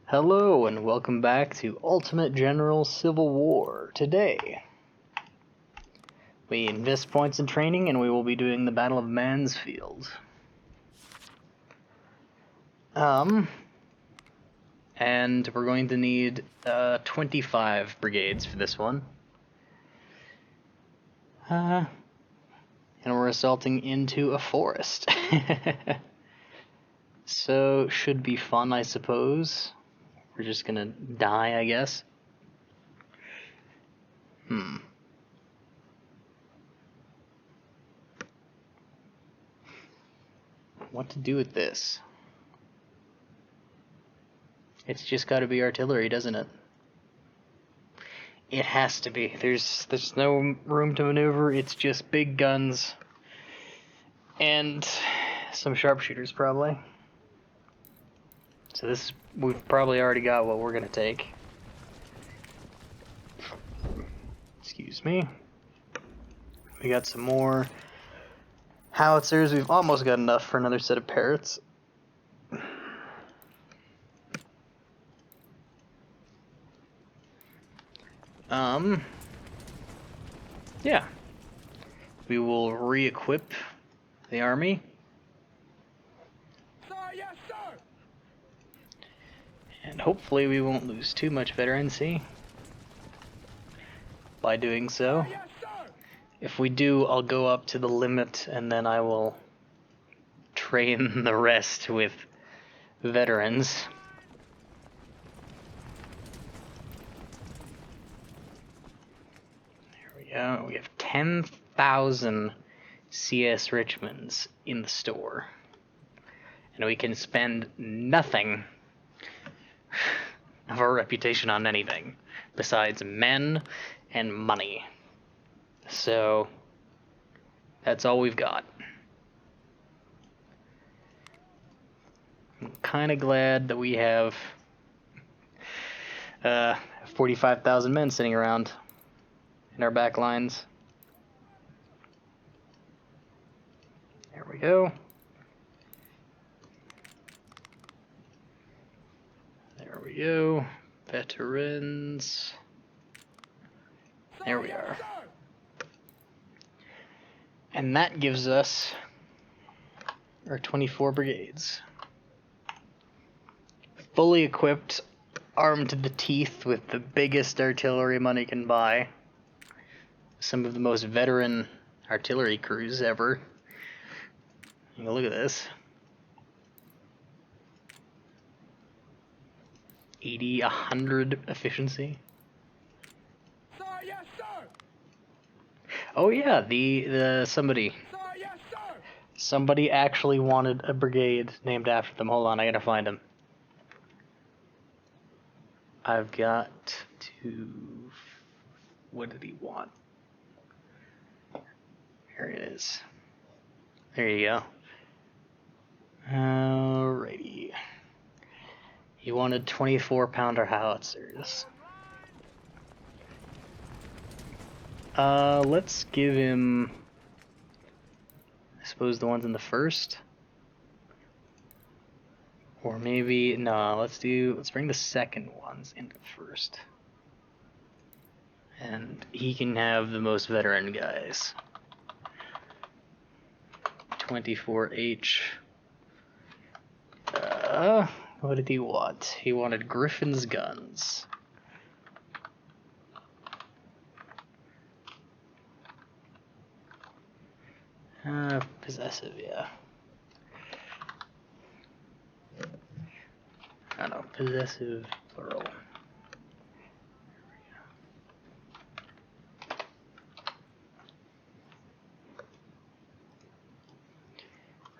Hello and welcome back to Ultimate General Civil War. Today, we invest points in training and we will be doing the Battle of Mansfield. And we're going to need 25 brigades for this one. And we're assaulting into a forest. So, should be fun, I suppose. We're just gonna die, I guess. What to do with this? It's just gotta be artillery, doesn't it? It has to be. There's no room to maneuver, it's just big guns. And some sharpshooters, probably. So we've probably already got what we're gonna take. Excuse me. We got some more howitzers. We've almost got enough for another set of parrots. Yeah. We will re-equip the army. Sir, yes, sir. And hopefully we won't lose too much veterancy by doing so. Yes, sir. If we do, I'll go up to the limit and then I will train the rest with veterans. There we go. We have 10,000 CS Richmonds in the store. And we can spend nothing of our reputation on anything besides men and money. So that's all we've got. I'm kind of glad that we have 45,000 men sitting around in our back lines. There we go. There we go. Veterans. There we are. And that gives us our 24 brigades. Fully equipped, armed to the teeth with the biggest artillery money can buy. Some of the most veteran artillery crews ever. Look at this. 80, 100 efficiency. Sir, yes, sir. Oh yeah, somebody Sir, yes, sir. somebody actually wanted a brigade named after them. Hold on, I gotta find him. I've got to... What did he want? Here it is. There you go. Alrighty. He wanted 24-pounder howitzers. Let's give him, I suppose, the ones in the first. Or maybe, no, let's bring the second ones into first. And he can have the most veteran guys. 24H. What did he want? He wanted Griffin's guns. Possessive, yeah. I don't know, possessive plural.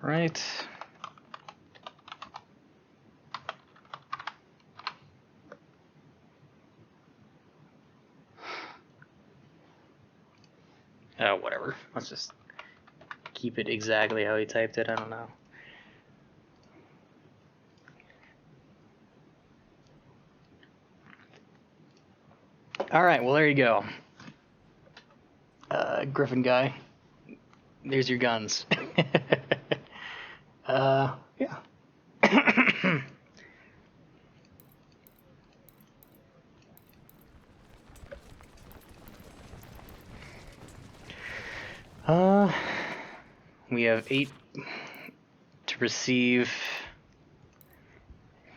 Right. Oh, whatever. Let's just keep it exactly how he typed it. I don't know. Alright, well, there you go. Griffin guy. There's your guns. Yeah. We have 8 to receive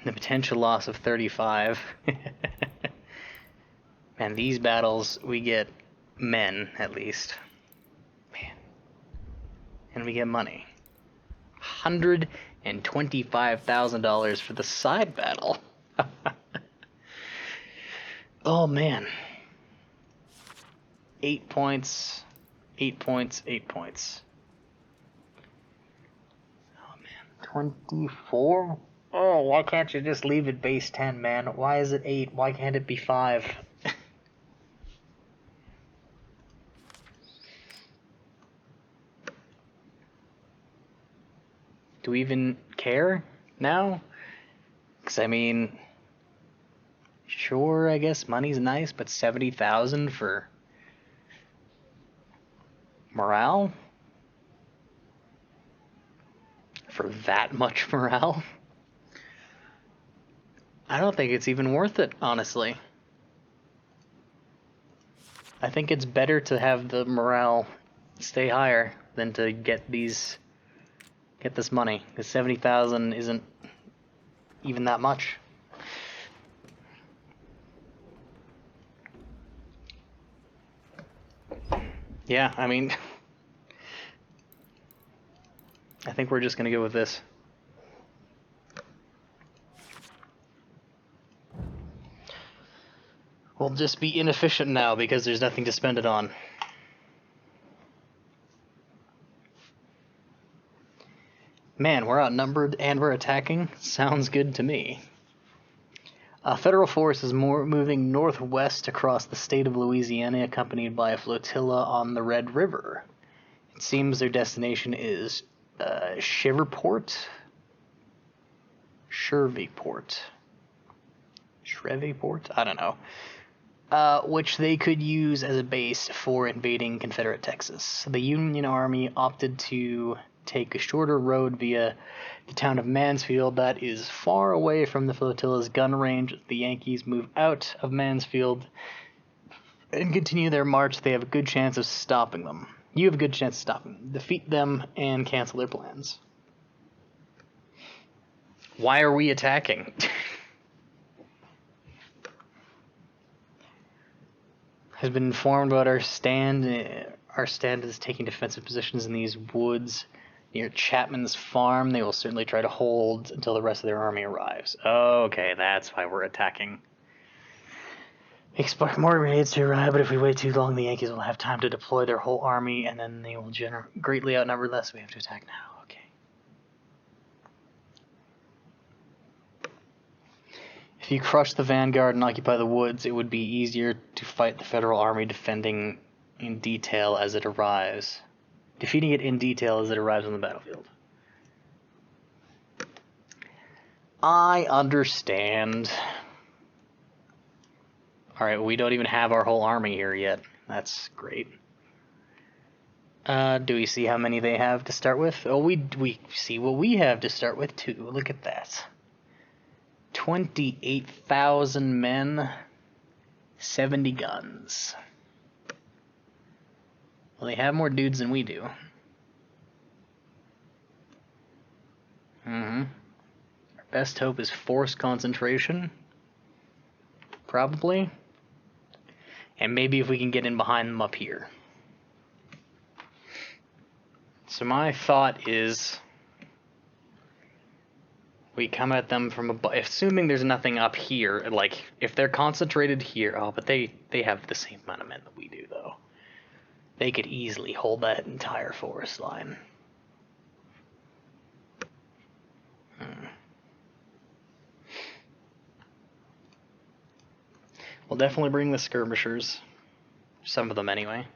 the potential loss of 35. Man, these battles, we get men, at least. Man. And we get money. $125,000 for the side battle. Oh, man. 8 points, 8 points, 8 points. Oh, man. 24? Oh, why can't you just leave it base 10, man? Why is it 8? Why can't it be 5? Do we even care now? Because, I mean, sure, I guess money's nice, but 70,000 for morale? For that much morale? I don't think it's even worth it, honestly. I think it's better to have the morale stay higher than to get this money. Because 70,000 isn't even that much. Yeah, I mean, I think we're just gonna go with this. We'll just be inefficient now because there's nothing to spend it on. Man, we're outnumbered and we're attacking. Sounds good to me. A federal force is moving northwest across the state of Louisiana, accompanied by a flotilla on the Red River. It seems their destination is Shreveport? I don't know. Which they could use as a base for invading Confederate Texas. The Union Army opted to take a shorter road via the town of Mansfield that is far away from the flotilla's gun range. The Yankees move out of Mansfield and continue their march. They have a good chance of stopping them. You have a good chance of stopping them. Defeat them and cancel their plans. Why are we attacking? Has been informed about our stand. Our stand is taking defensive positions in these woods near Chapman's farm. They will certainly try to hold until the rest of their army arrives. Okay, that's why we're attacking. Expect more raids to arrive, but if we wait too long, the Yankees will have time to deploy their whole army, and then they will greatly outnumber us. We have to attack now. Okay. If you crush the vanguard and occupy the woods, it would be easier to fight the Federal Army defending in detail as it arrives. Defeating it in detail as it arrives on the battlefield. I understand. Alright, we don't even have our whole army here yet. That's great. Do we see how many they have to start with? Oh, we see what we have to start with, too. Look at that. 28,000 men, 70 guns. Well, they have more dudes than we do. Our best hope is forced concentration. Probably. And maybe if we can get in behind them up here. So my thought is we come at them from above, assuming there's nothing up here. Like, if they're concentrated here, oh, but they have the same amount of men that we do, though. They could easily hold that entire forest line. We'll definitely bring the skirmishers. Some of them, anyway.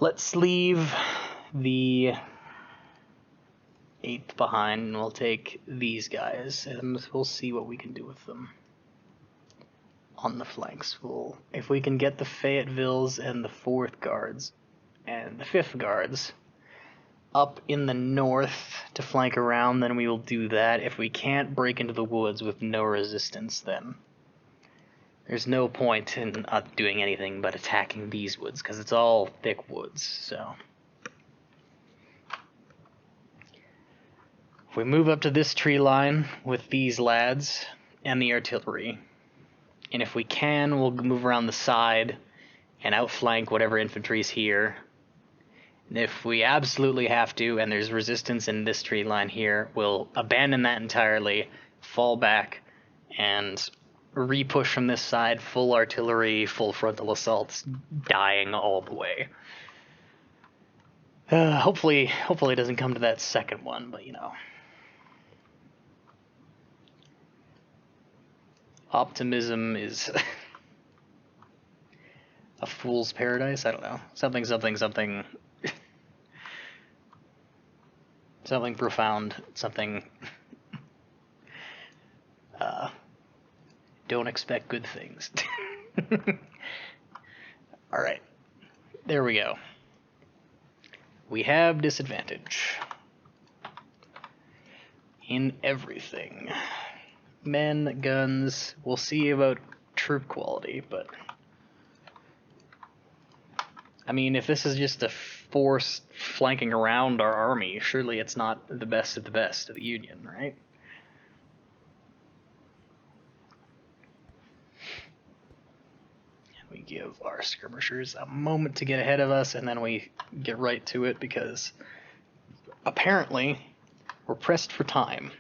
Let's leave the 8th behind, and we'll take these guys, and we'll see what we can do with them on the flanks. If we can get the Fayetteville's and the 4th Guards and the 5th Guards, up in the north to flank around, then we will do that. If we can't break into the woods with no resistance, then there's no point in doing anything but attacking these woods, because it's all thick woods, so. If we move up to this tree line with these lads and the artillery, and if we can, we'll move around the side and outflank whatever infantry's here. And if we absolutely have to, and there's resistance in this tree line here, we'll abandon that entirely, fall back, and re-push from this side, full artillery, full frontal assaults, dying all the way. Hopefully it doesn't come to that second one, but you know. Optimism is a fool's paradise. I don't know. Something profound. Something. Don't expect good things. All right. There we go. We have disadvantage in everything. Men, guns, we'll see about troop quality, but I mean, if this is just a force flanking around our army, surely it's not the best of the Union, right? We give our skirmishers a moment to get ahead of us, and then we get right to it, because apparently we're pressed for time.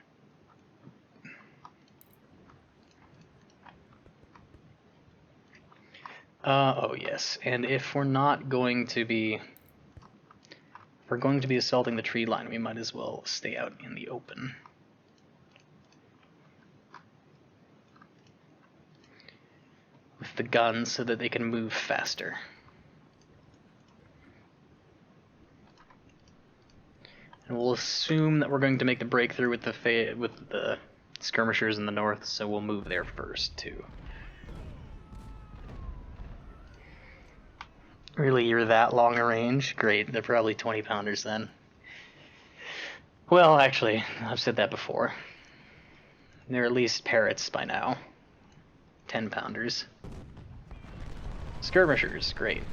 Oh yes, and if we're going to be assaulting the tree line, we might as well stay out in the open. With the guns so that they can move faster. And we'll assume that we're going to make the breakthrough with the skirmishers in the north, so we'll move there first too. Really, you're that long a range? Great, they're probably 20-pounders then. Well, actually, I've said that before. They're at least parrots by now. 10-pounders. Skirmishers, great.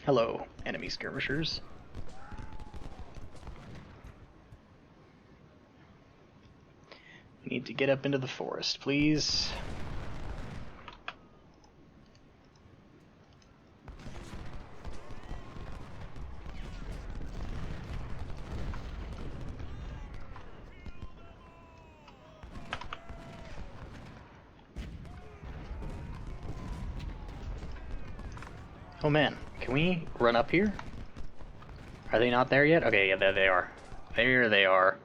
Hello, enemy skirmishers. We need to get up into the forest, please. Oh man, can we run up here? Are they not there yet? Okay, yeah, there they are. There they are.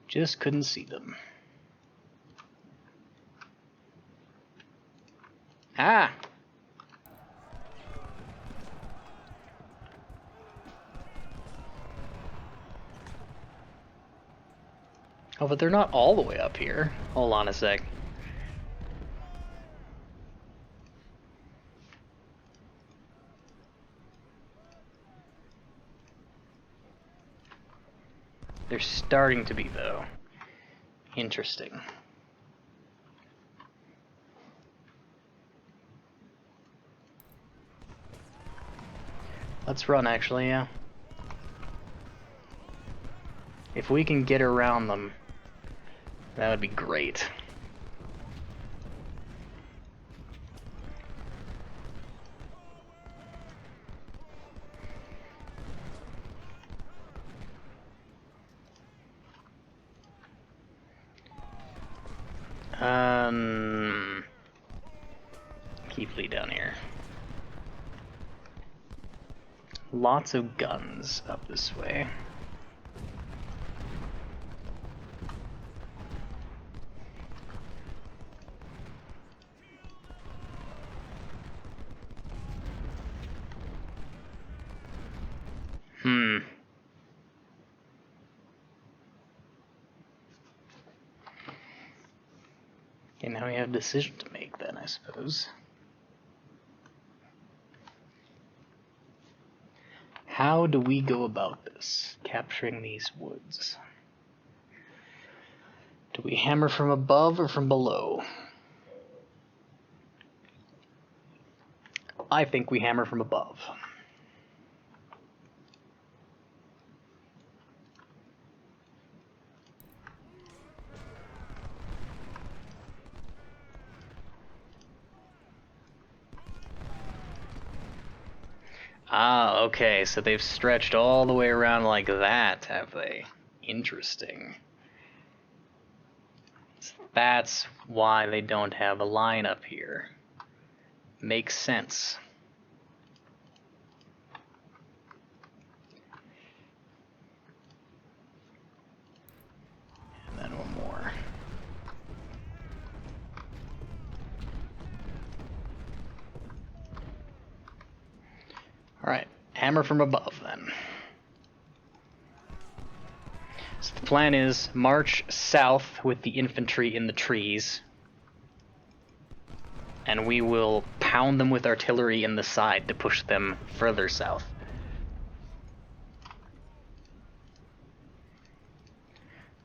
Just couldn't see them. Ah! Oh, but they're not all the way up here. Hold on a sec. They're starting to be, though. Interesting. Let's run, actually, yeah. If we can get around them, that would be great. Keep Lee down here. Lots of guns up this way. Okay, now we have a decision to make then, I suppose. How do we go about this? Capturing these woods. Do we hammer from above or from below? I think we hammer from above. Ah, okay, so they've stretched all the way around like that, have they? Interesting. That's why they don't have a line up here. Makes sense. And then one more. Alright, hammer from above then. So the plan is march south with the infantry in the trees, and we will pound them with artillery in the side to push them further south.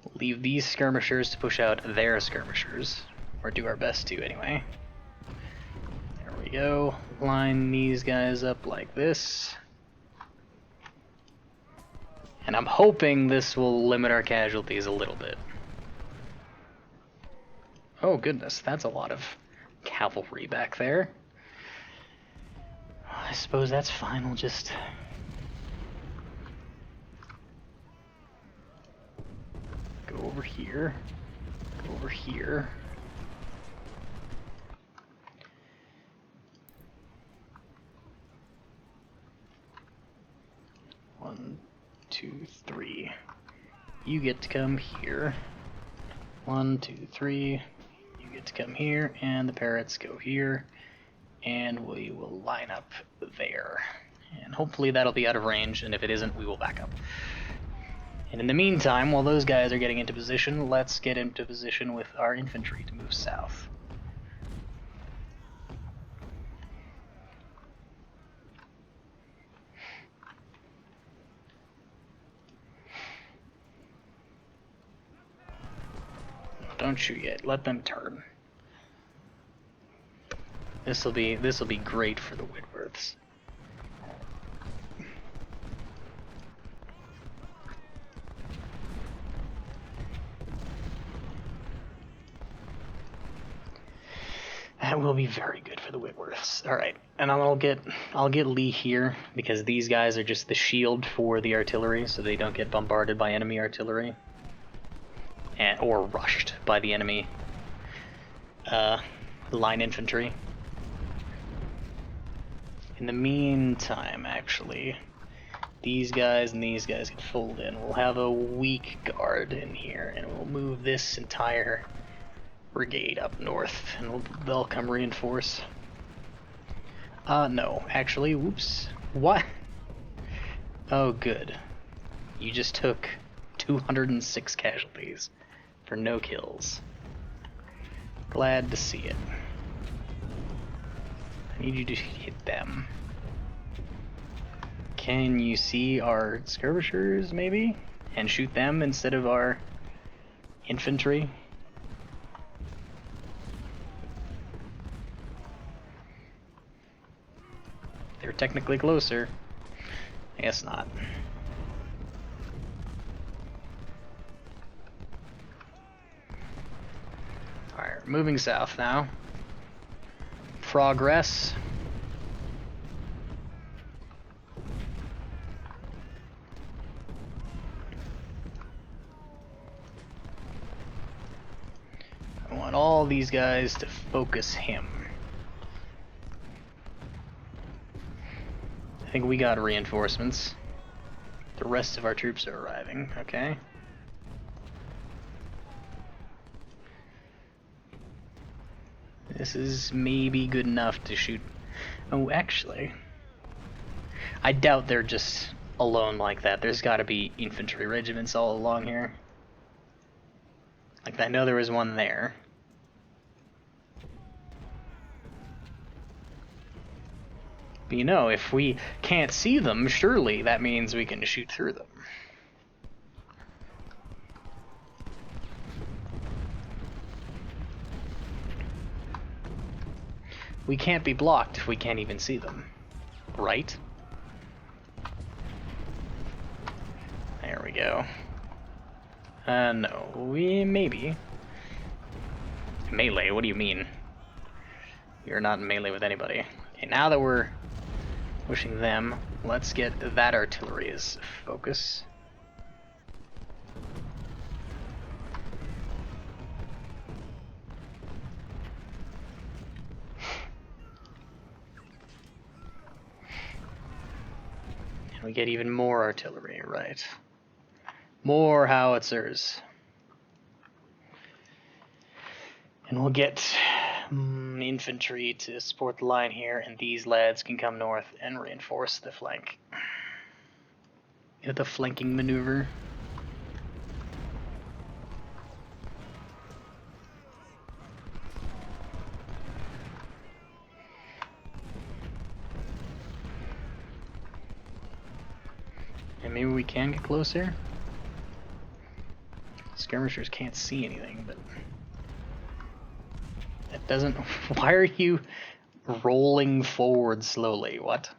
We'll leave these skirmishers to push out their skirmishers, or do our best to anyway. There we go. Line these guys up like this. And I'm hoping this will limit our casualties a little bit. Oh goodness, that's a lot of cavalry back there. I suppose that's fine, we'll just... go over here. Go over here. One, two, three. You get to come here. 1, 2, 3. You get to come here, and the parrots go here, and we will line up there. And hopefully that'll be out of range, and if it isn't, we will back up. And in the meantime, while those guys are getting into position, let's get into position with our infantry to move south. Don't shoot yet. Let them turn. This'll be great for the Whitworths. That will be very good for the Whitworths. All right, and I'll get Lee here because these guys are just the shield for the artillery, so they don't get bombarded by enemy artillery. Or rushed by the enemy line infantry. In the meantime, actually, these guys and these guys can fold in. We'll have a weak guard in here, and we'll move this entire brigade up north, and they'll come reinforce. No, actually, whoops. What? Oh, good. You just took 206 casualties. For no kills. Glad to see it. I need you to hit them. Can you see our skirmishers, maybe? And shoot them instead of our infantry? They're technically closer. I guess not. Alright, moving south now. Progress. I want all these guys to focus him. I think we got reinforcements. The rest of our troops are arriving, okay? This is maybe good enough to shoot. Oh, actually, I doubt they're just alone like that. There's got to be infantry regiments all along here. Like, I know there was one there. But you know, if we can't see them, surely that means we can shoot through them. We can't be blocked if we can't even see them, right? There we go. No, maybe. Melee, what do you mean? You're not in melee with anybody. Okay, now that we're pushing them, let's get that artillery as focus. And we get even more artillery, right? More howitzers. And we'll get infantry to support the line here, and these lads can come north and reinforce the flank. The flanking maneuver. And maybe we can get closer. Skirmishers can't see anything, but that doesn't. Why are you rolling forward slowly? What?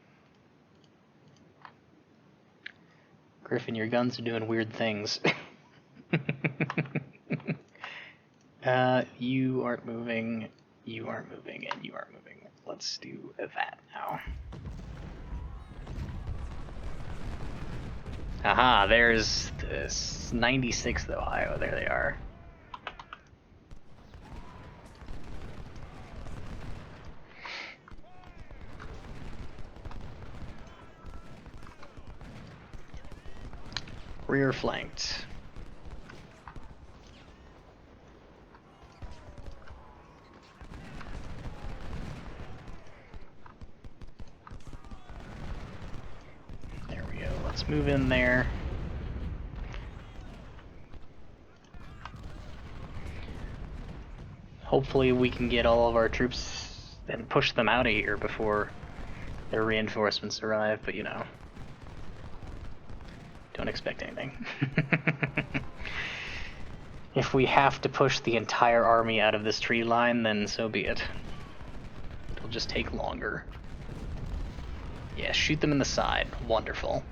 Griffin, your guns are doing weird things. You aren't moving, you aren't moving, and you aren't moving. Let's do that now. Aha, there's this 96th Ohio. There they are. Rear flanked. There we go. Let's move in there. Hopefully we can get all of our troops and push them out of here before their reinforcements arrive, but you know. Don't expect anything. If we have to push the entire army out of this tree line, then so be it. It'll just take longer. Yeah, shoot them in the side. Wonderful.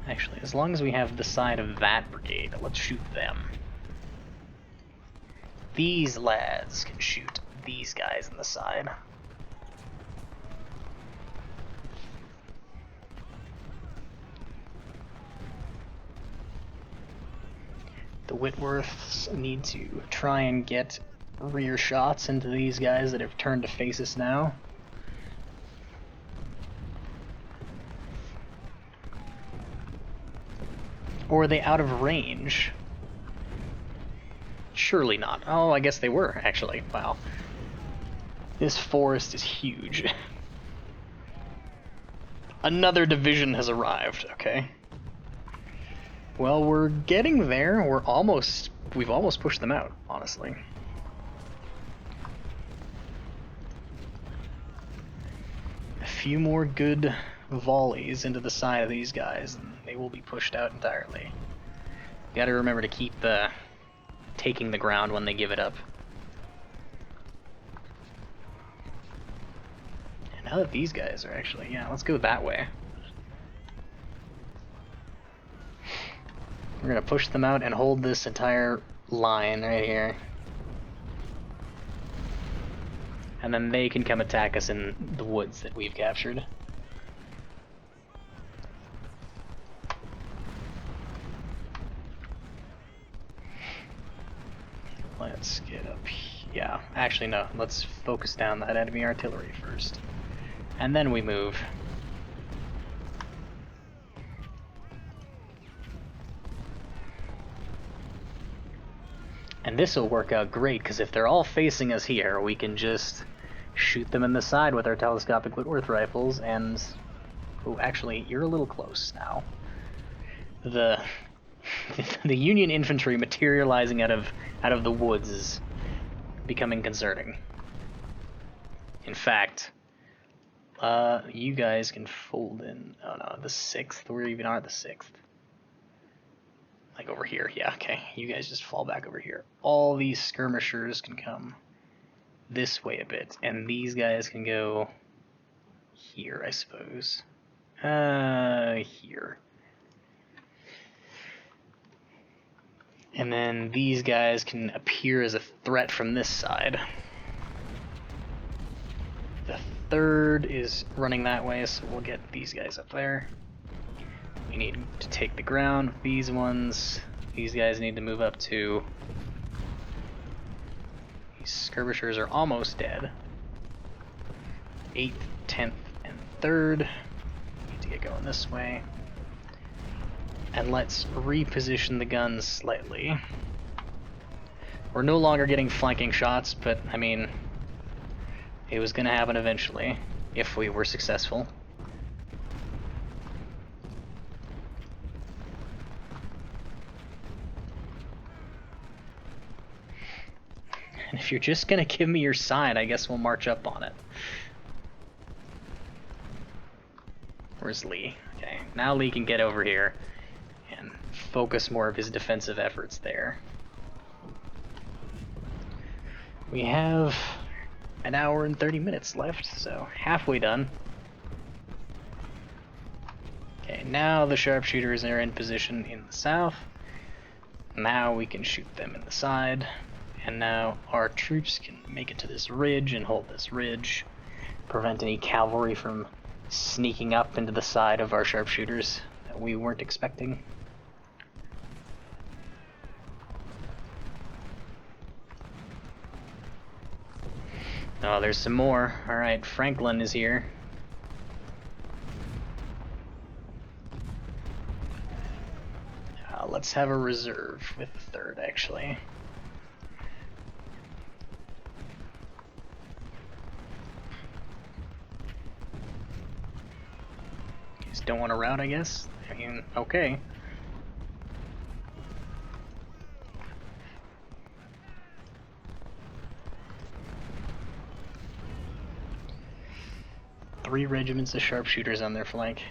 Actually, as long as we have the side of that brigade, let's shoot them. These lads can shoot these guys in the side. The Whitworths need to try and get rear shots into these guys that have turned to face us now. Or are they out of range? Surely not. Oh, I guess they were, actually. Wow. This forest is huge. Another division has arrived, okay. Well, we're getting there. We've almost pushed them out, honestly. A few more good volleys into the side of these guys, and they will be pushed out entirely. Gotta remember to keep taking the ground when they give it up. And now that these guys are actually, yeah, let's go that way. We're gonna push them out and hold this entire line right here. And then they can come attack us in the woods that we've captured. Let's get up here. Yeah, actually no, let's focus down that enemy artillery first. And then we move. And this will work out great, because if they're all facing us here, we can just shoot them in the side with our telescopic Whitworth rifles, and... Oh, actually, you're a little close now. The The Union infantry materializing out of the woods is becoming concerning. In fact, you guys can fold in. Oh no, the 6th. We even are the 6th. Like over here. Yeah, okay. You guys just fall back over here. All these skirmishers can come this way a bit, and these guys can go here, I suppose. Here. And then these guys can appear as a threat from this side. The 3rd is running that way, so we'll get these guys up there. We need to take the ground with these ones. These guys need to move up too. These skirmishers are almost dead. 8th, 10th, and 3rd. Need to get going this way. And let's reposition the guns slightly. We're no longer getting flanking shots, but I mean, it was going to happen eventually, if we were successful. And if you're just going to give me your side, I guess we'll march up on it. Where's Lee? Okay, now Lee can get over here and focus more of his defensive efforts there. We have an hour and 30 minutes left, so halfway done. Okay, now the sharpshooters are in position in the south. Now we can shoot them in the side. And now our troops can make it to this ridge and hold this ridge. Prevent any cavalry from sneaking up into the side of our sharpshooters that we weren't expecting. Oh, there's some more. Alright, Franklin is here. Let's have a reserve with the 3rd, actually. You just don't want to rout, I guess? I mean, okay. Three regiments of sharpshooters on their flank.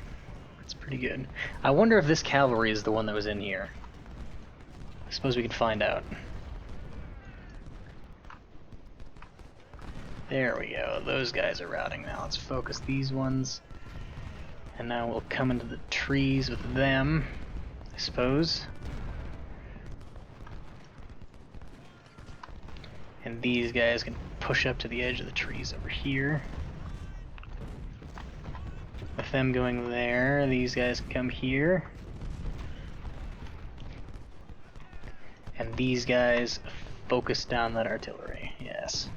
That's pretty good. I wonder if this cavalry is the one that was in here. I suppose we can find out. There we go. Those guys are routing now. Let's focus these ones. And now we'll come into the trees with them, I suppose. And these guys can push up to the edge of the trees over here. With them going there, these guys can come here. And these guys focus down that artillery. Yes.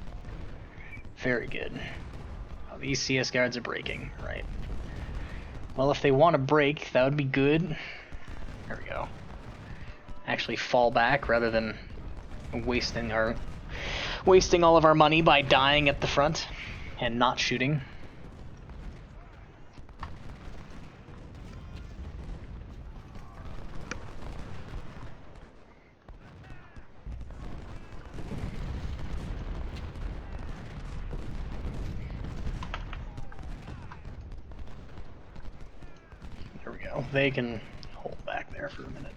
Very good. Oh, these CS guards are breaking, right? Well, if they want to break, that would be good. There we go. Actually fall back rather than wasting all of our money by dying at the front and not shooting. They can hold back there for a minute.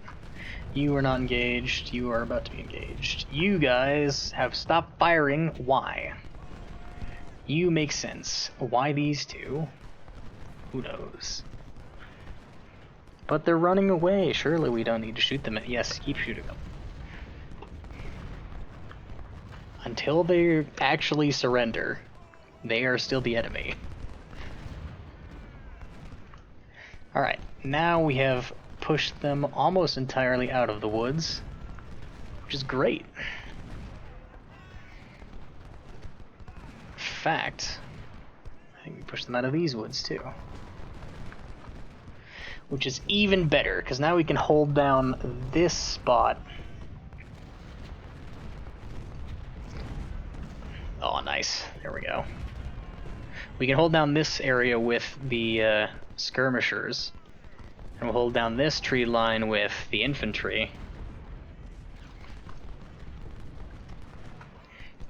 You are not engaged. You are about to be engaged. You guys have stopped firing. Why? You make sense. Why these two? Who knows? But they're running away. Surely we don't need to shoot them. Yes, keep shooting them. Until they actually surrender, they are still the enemy. Alright, now we have pushed them almost entirely out of the woods, which is great. In fact, I think we pushed them out of these woods too. Which is even better, because now we can hold down this spot. Oh, nice. There we go. We can hold down this area with the skirmishers, And we'll hold down this tree line with the infantry.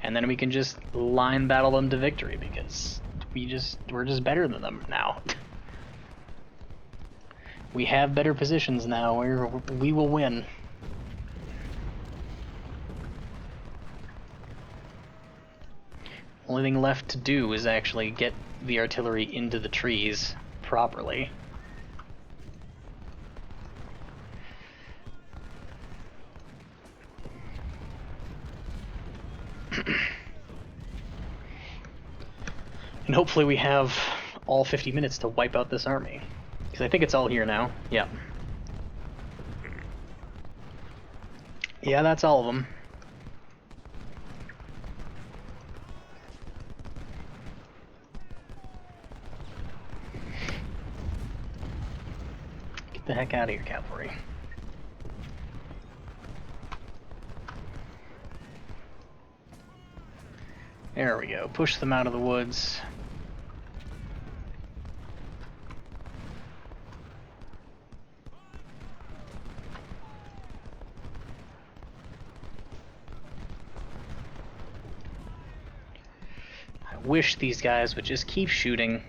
And then we can just line battle them to victory because we're just better than them now. We have better positions now. We will win. Only thing left to do is actually get the artillery into the trees properly. And hopefully we have all 50 minutes to wipe out this army. Because I think it's all here now. Yeah. Yeah, that's all of them. Get the heck out of here, cavalry. There we go. Push them out of the woods. I wish these guys would just keep shooting.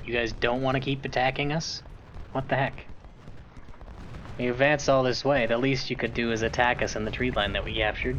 You guys don't want to keep attacking us? What the heck? We advanced all this way. The least you could do is attack us in the tree line that we captured.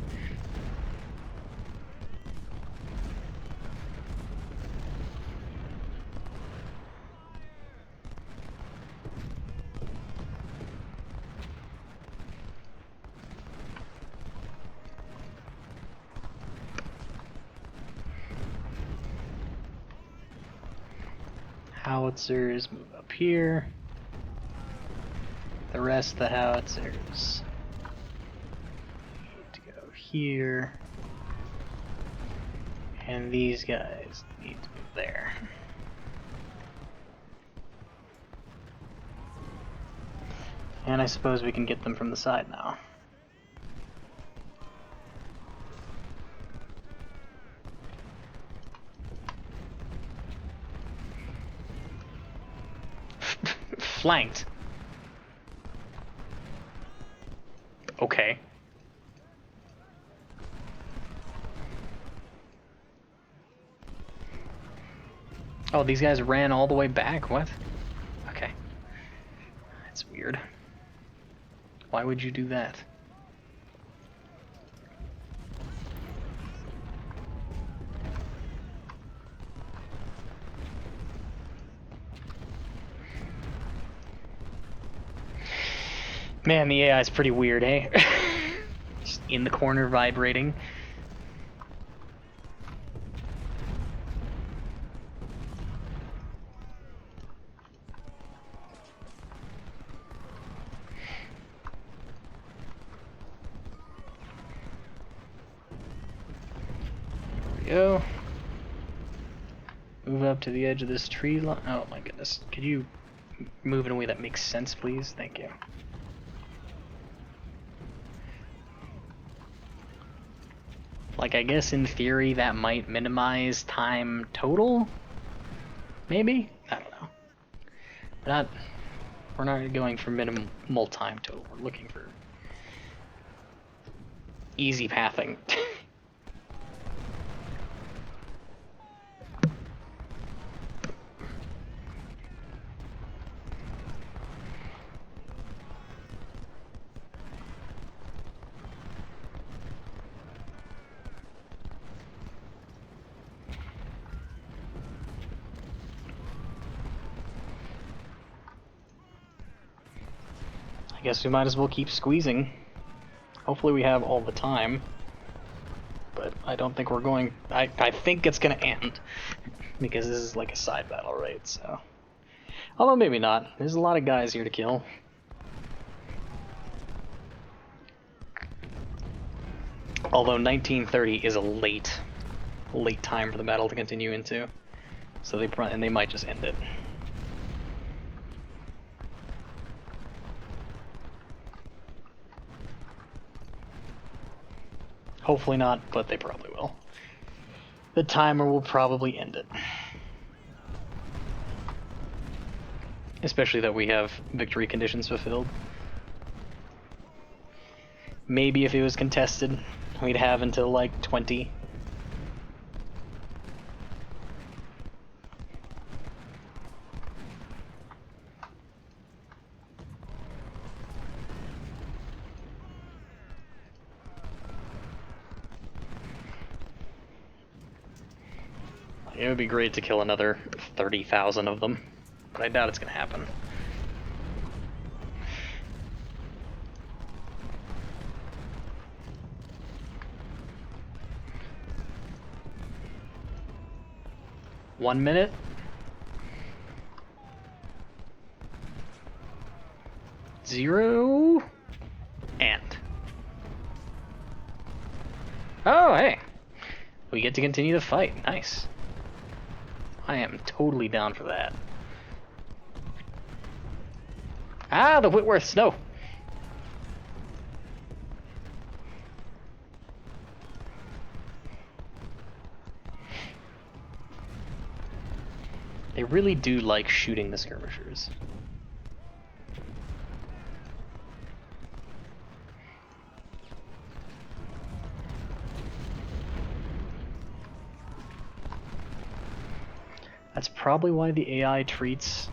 Howitzers move up here. The rest of the howitzers need to go here. And these guys need to move there. And I suppose we can get them from the side now. Flanked. Okay. Oh, these guys ran all the way back? What? Okay. That's weird. Why would you do that? Man, the AI is pretty weird, eh? Just in the corner vibrating. There we go. Move up to the edge of this tree line. Oh my goodness. Could you move in a way that makes sense, please? Thank you. Like, I guess in theory that might minimize time total? Maybe? I don't know. We're not going for minimal time total. We're looking for easy pathing. I guess we might as well keep squeezing. Hopefully we have all the time. But I don't think we're going... I think it's gonna end. Because this is like a side battle, right? So... Although maybe not. There's a lot of guys here to kill. Although 1930 is a late time for the battle to continue into. So they might just end it. Hopefully not, but they probably will. The timer will probably end it. Especially that we have victory conditions fulfilled. Maybe if it was contested, we'd have until like 20. It would be great to kill another 30,000 of them, but I doubt it's going to happen. One minute. Zero. And. Oh, hey. We get to continue the fight. Nice. I am totally down for that. Ah, the Whitworths, no! They really do like shooting the skirmishers. That's probably why the AI treats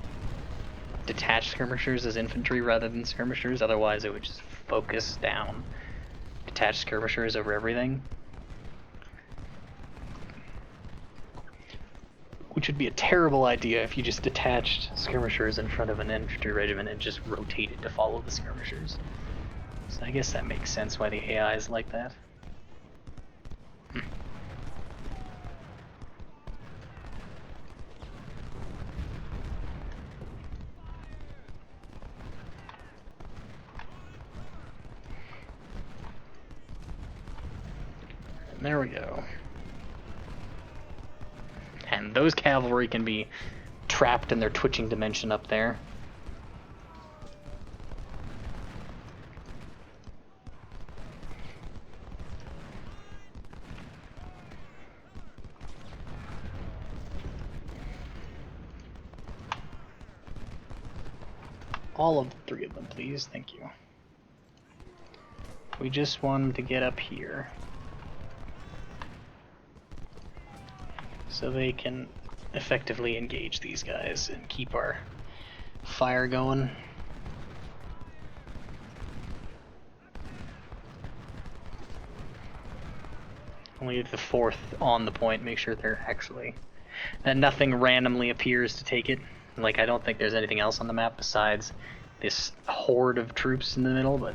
detached skirmishers as infantry rather than skirmishers, otherwise it would just focus down detached skirmishers over everything. Which would be a terrible idea if you just detached skirmishers in front of an infantry regiment and just rotated to follow the skirmishers. So I guess that makes sense why the AI is like that. There we go. And those cavalry can be trapped in their twitching dimension up there. All of the three of them, please. Thank you. We just want them to get up here, so they can effectively engage these guys and keep our fire going. Only the fourth on the point, make sure they're actually... that nothing randomly appears to take it. Like, I don't think there's anything else on the map besides this horde of troops in the middle, but...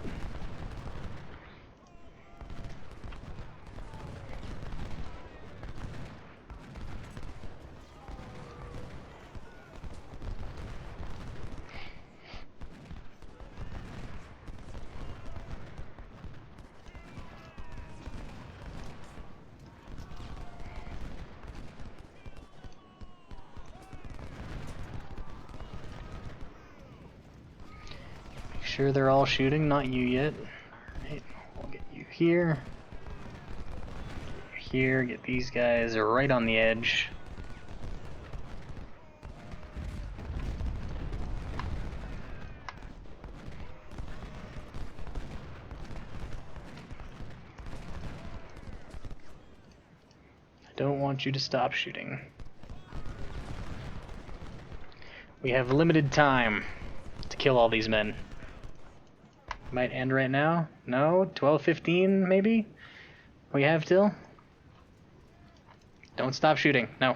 sure they're all shooting, not you yet. Alright, we'll get you here. Here, get these guys right on the edge. I don't want you to stop shooting. We have limited time to kill all these men. Might end right now? No? 12:15 maybe? We have till? Don't stop shooting. No.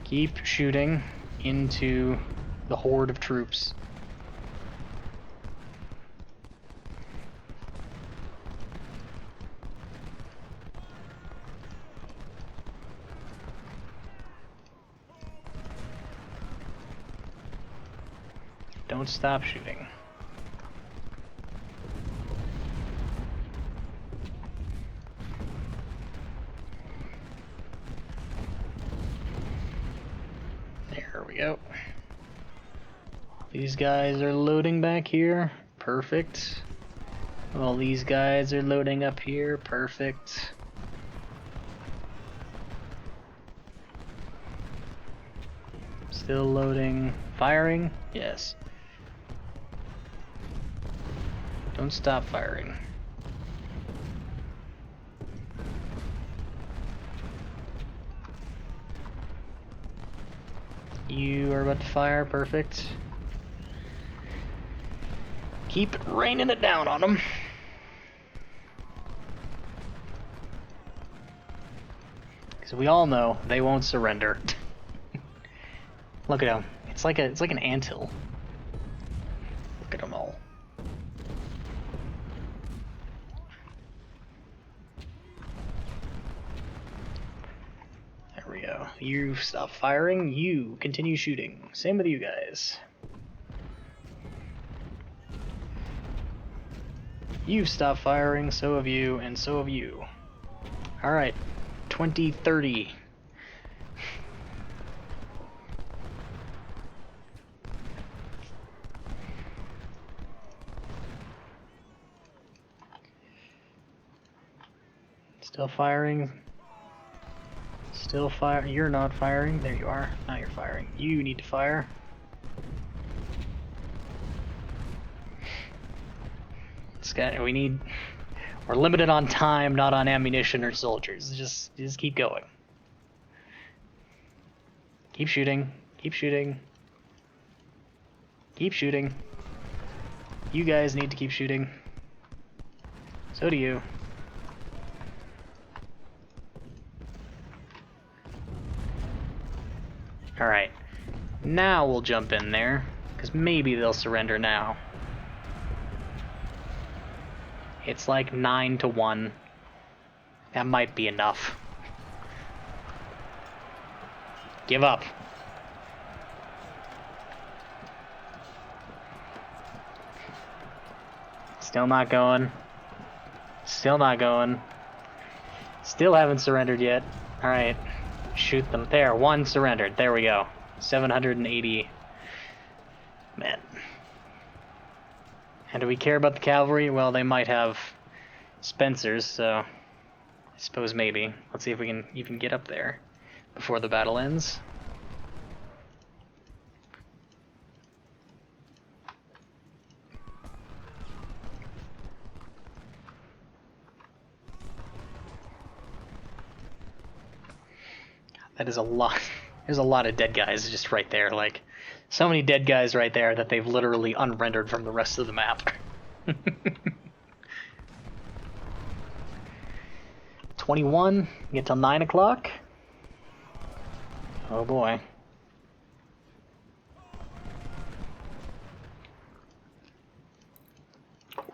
Keep shooting into the horde of troops. Don't stop shooting. There we go. These guys are loading back here. Perfect. All these guys are loading up here. Perfect. Still loading. Firing? Yes. Don't stop firing. You are about to fire. Perfect. Keep raining it down on them. Because we all know they won't surrender. Look at them. It's like an anthill. Look at them all. There we go. You stop firing. You continue shooting. Same with you guys. You've stopped firing, so have you, and so have you. Alright, 2030. Still firing. Still fire. You're not firing. There you are. Now you're firing. You need to fire. We're limited on time, not on ammunition or soldiers. Just keep going. Keep shooting. Keep shooting. Keep shooting. You guys need to keep shooting. So do you. Alright. Now we'll jump in there, because maybe they'll surrender now. It's like 9-1. That might be enough. Give up. Still not going. Still not going. Still haven't surrendered yet. Alright. Shoot them. There, one surrendered. There we go. 780 men. And do we care about the cavalry? Well, they might have Spencers, so I suppose maybe. Let's see if we can even get up there before the battle ends. That is a lot. There's a lot of dead guys just right there. Like, so many dead guys right there that they've literally unrendered from the rest of the map. 21. Get till 9 o'clock. Oh boy.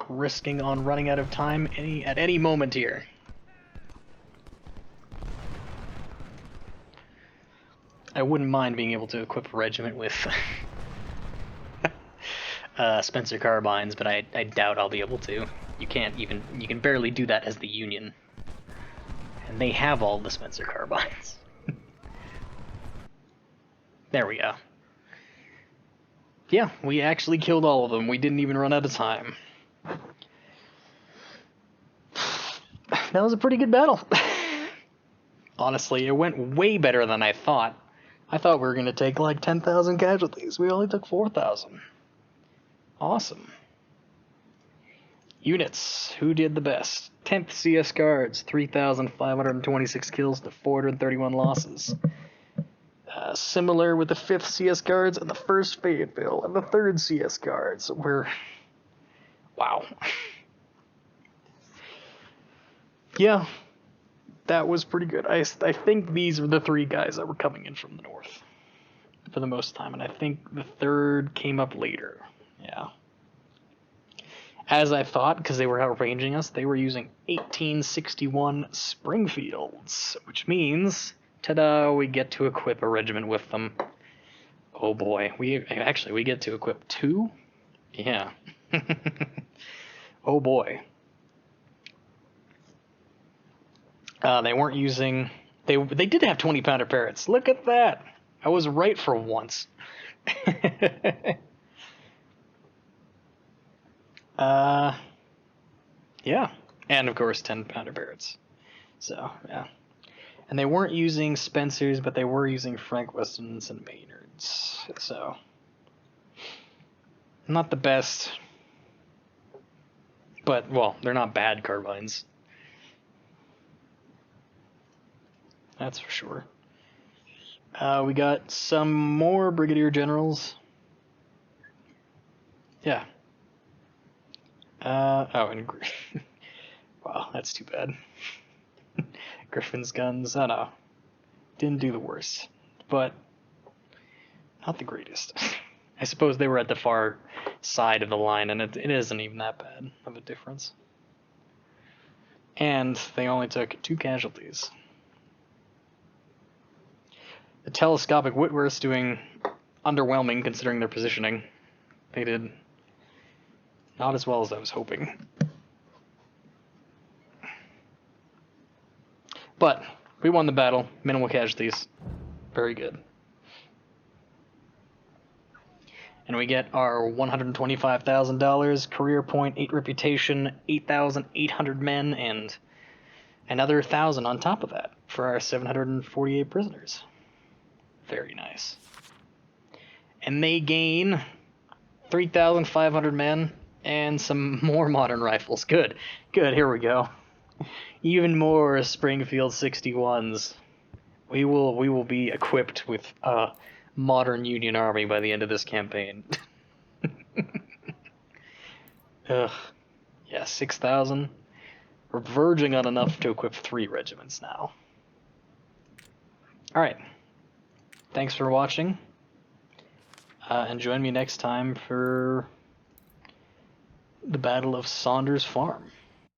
Risking on running out of time at any moment here. I wouldn't mind being able to equip a regiment with Spencer carbines, but I doubt I'll be able to. You can barely do that as the Union. And they have all the Spencer carbines. There we go. Yeah, we actually killed all of them. We didn't even run out of time. That was a pretty good battle. Honestly, it went way better than I thought. I thought we were going to take like 10,000 casualties. We only took 4,000. Awesome. Units. Who did the best? 10th CS Guards, 3,526 kills to 431 losses. Similar with the 5th CS Guards and the 1st Fayetteville and the 3rd CS Guards. We're... Wow. Yeah. That was pretty good. I think these are the 3 guys that were coming in from the north for the most time, and I think the 3rd came up later. Yeah. As I thought, because they were outranging us, they were using 1861 Springfields, which means, ta-da, we get to equip a regiment with them. Oh boy, we get to equip 2? Yeah. Oh boy. They weren't using... They did have 20-pounder parrots. Look at that! I was right for once. Yeah. And, of course, 10-pounder parrots. So, yeah. And they weren't using Spencers, but they were using Frank Westons and Maynards. So, not the best. But, well, they're not bad carbines. That's for sure. We got some more Brigadier Generals. Yeah. And wow, that's too bad. Griffin's guns, I know. Didn't do the worst, but not the greatest. I suppose they were at the far side of the line, and it isn't even that bad of a difference. And they only took 2 casualties. The telescopic Whitworth's doing underwhelming considering their positioning. They did not as well as I was hoping. But we won the battle. Minimal casualties. Very good. And we get our $125,000, career point, 8 reputation, 8,800 men, and another 1,000 on top of that for our 748 prisoners. Very nice. And they gain 3,500 men and some more modern rifles. Good. Good, here we go. Even more Springfield 61s. We will be equipped with a modern Union Army by the end of this campaign. Ugh. Yeah, 6,000. We're verging on enough to equip 3 regiments now. Alright. Thanks for watching. And join me next time for the Battle of Saunders Farm.